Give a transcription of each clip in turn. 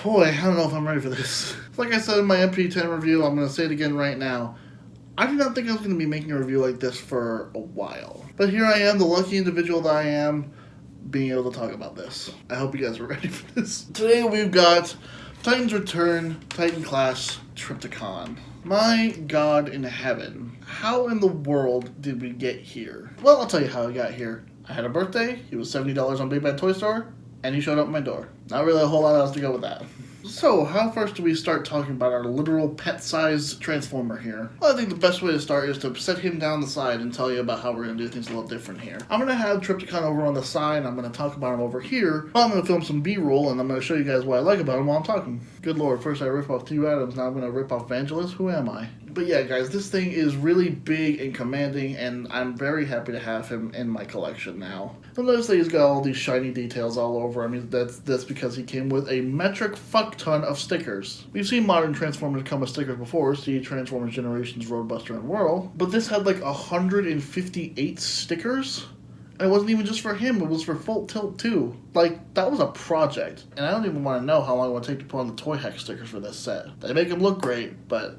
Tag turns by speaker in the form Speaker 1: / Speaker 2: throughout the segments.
Speaker 1: Boy, I don't know if I'm ready for this. Like I said in my MP10 review, I'm going to say it again right now. I did not think I was going to be making a review like this for a while. But here I am, the lucky individual that I am, being able to talk about this. I hope you guys are ready for this. Today we've got Titan's Return, Titan Class, Trypticon. My God in heaven, how in the world did we get here? Well, I'll tell you how I got here. I had a birthday, it was $70 on Big Bad Toy Store, and he showed up at my door. Not really a whole lot else to go with that. So, how first do we start talking about our literal pet-sized Transformer here? Well, I think the best way to start is to set him down the side and tell you about how we're going to do things a little different here. I'm going to have Trypticon over on the side, and I'm going to talk about him over here. I'm going to film some B-roll, and I'm going to show you guys what I like about him while I'm talking. Good lord, first I rip off T. Adams, now I'm going to rip off Vangelis? Who am I? But yeah, guys, this thing is really big and commanding, and I'm very happy to have him in my collection now. You'll notice that he's got all these shiny details all over. I mean, that's because he came with a metric fuck ton of stickers. We've seen modern Transformers come with stickers before, see Transformers Generations, Roadbuster, and Whirl, but this had like 158 stickers? And it wasn't even just for him, it was for Full Tilt too. Like, that was a project. And I don't even want to know how long it would take to put on the Toy Hack stickers for this set. They make them look great, but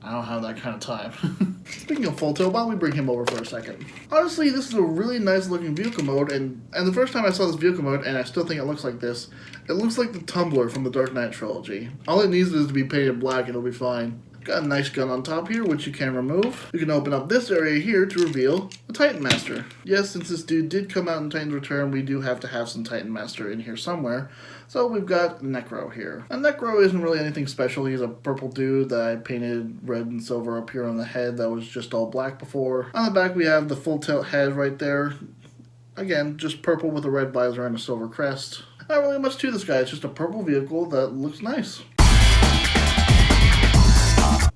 Speaker 1: I don't have that kind of time. Speaking of Full Tilt, why don't we bring him over for a second? Honestly, this is a really nice looking vehicle mode, and the first time I saw this vehicle mode, and I still think it looks like this, it looks like the Tumbler from the Dark Knight trilogy. All it needs is to be painted black, it'll be fine. Got a nice gun on top here, which you can remove. You can open up this area here to reveal the Titan Master. Yes, since this dude did come out in Titan's Return, we do have to have some Titan Master in here somewhere. So we've got Necro here. And Necro isn't really anything special. He's a purple dude that I painted red and silver up here on the head that was just all black before. On the back we have the Full Tilt head right there. Again, just purple with a red visor and a silver crest. Not really much to this guy, it's just a purple vehicle that looks nice.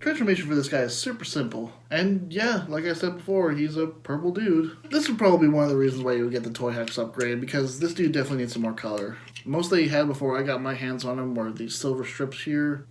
Speaker 1: Transformation for this guy is super simple. And yeah, like I said before, he's a purple dude. This would probably be one of the reasons why you would get the Toy Hacks upgrade, because this dude definitely needs some more color. Most that he had before I got my hands on him were these silver strips here,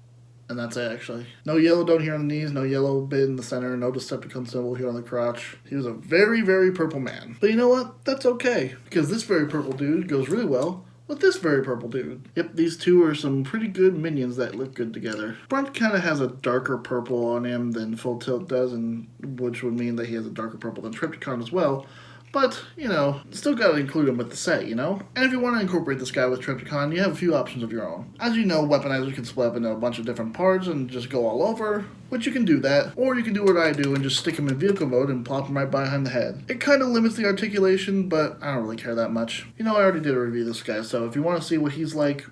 Speaker 1: and that's it actually. No yellow down here on the knees, no yellow bit in the center, no Decepticon symbol here on the crotch. He was a very, very purple man. But you know what? That's okay, because this very purple dude goes really well with this very purple dude. Yep, these two are some pretty good minions that look good together. Brunt kind of has a darker purple on him than Full Tilt does, and which would mean that he has a darker purple than Trypticon as well. But, you know, still gotta include him with the set, you know? And if you want to incorporate this guy with Trypticon, you have a few options of your own. As you know, Weaponizer can split up into a bunch of different parts and just go all over, which you can do that. Or you can do what I do and just stick him in vehicle mode and plop him right behind the head. It kind of limits the articulation, but I don't really care that much. You know, I already did a review of this guy, so if you want to see what he's like,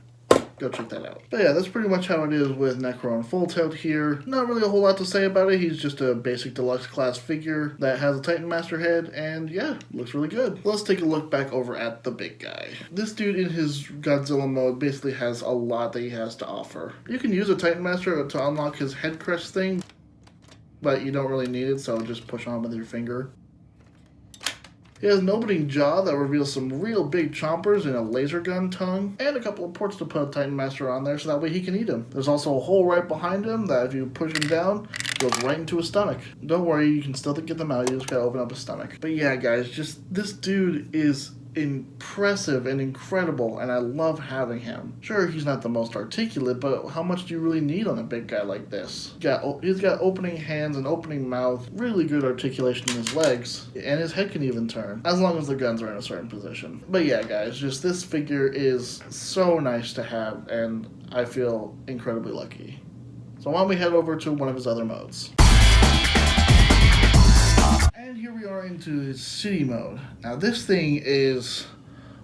Speaker 1: go check that out. But yeah, that's pretty much how it is with Necro and Full Tilt here. Not really a whole lot to say about it. He's just a basic deluxe class figure that has a Titan Master head, and yeah, looks really good. Let's take a look back over at the big guy. This dude in his Godzilla mode basically has a lot that he has to offer. You can use a Titan Master to unlock his head crest thing, but you don't really need it, so just push on with your finger. He has an opening jaw that reveals some real big chompers and a laser gun tongue, and a couple of ports to put a Titan Master on there so that way he can eat him. There's also a hole right behind him that if you push him down, goes right into his stomach. Don't worry, you can still get them out, you just gotta open up his stomach. But yeah, guys, just this dude is impressive and incredible, and I love having him. Sure, he's not the most articulate, but how much do you really need on a big guy like this? He's got opening hands and opening mouth, really good articulation in his legs, and his head can even turn, as long as the guns are in a certain position. But yeah, guys, just this figure is so nice to have, and I feel incredibly lucky. So why don't we head over to one of his other modes. And here we are into his city mode. Now this thing is,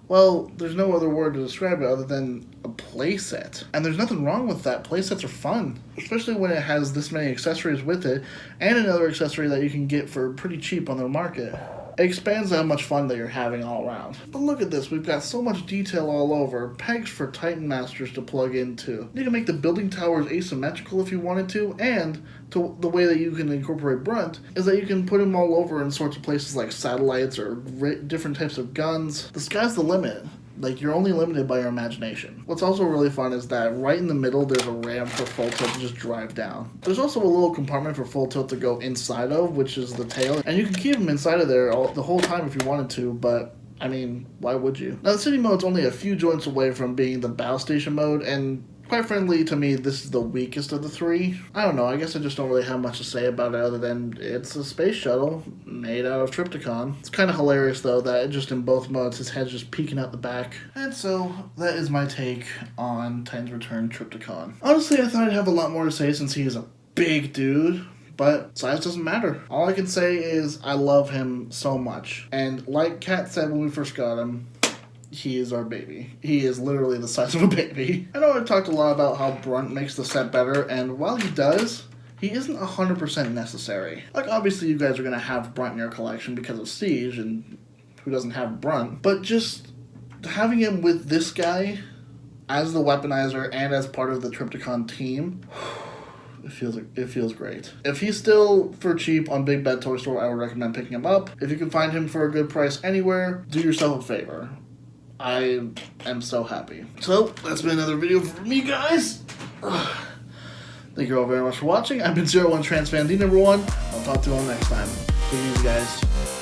Speaker 1: well, there's no other word to describe it other than a playset. And there's nothing wrong with that. Playsets are fun, especially when it has this many accessories with it, and another accessory that you can get for pretty cheap on the market. It expands how much fun that you're having all around. But look at this, we've got so much detail all over, pegs for Titan Masters to plug into. You can make the building towers asymmetrical if you wanted to, and the way that you can incorporate Brunt is that you can put him all over in sorts of places like satellites or different types of guns. The sky's the limit. Like, you're only limited by your imagination. What's also really fun is that right in the middle, there's a ramp for Full Tilt to just drive down. There's also a little compartment for Full Tilt to go inside of, which is the tail. And you can keep him inside of there the whole time if you wanted to, but I mean, why would you? Now, the city mode's only a few joints away from being the battle station mode, and Quite frankly, to me, this is the weakest of the three. I don't know, I guess I just don't really have much to say about it other than it's a space shuttle made out of Trypticon. It's kind of hilarious, though, that just in both modes, his head's just peeking out the back. And so, that is my take on Titans Return Trypticon. Honestly, I thought I'd have a lot more to say since he is a big dude. But size doesn't matter. All I can say is I love him so much. And like Kat said when we first got him, he is our baby. He is literally the size of a baby. I know I've talked a lot about how Brunt makes the set better, and while he does, he isn't 100% necessary. Like, obviously you guys are going to have Brunt in your collection because of Siege, and who doesn't have Brunt? But just having him with this guy as the weaponizer and as part of the Trypticon team... It feels great. If he's still for cheap on Big Bad Toy Store, I would recommend picking him up. If you can find him for a good price anywhere, do yourself a favor. I am so happy. So, that's been another video from me, guys. Thank you all very much for watching. I've been 01 Trans Fan D #1. I'll talk to you all next time. Take it easy, guys.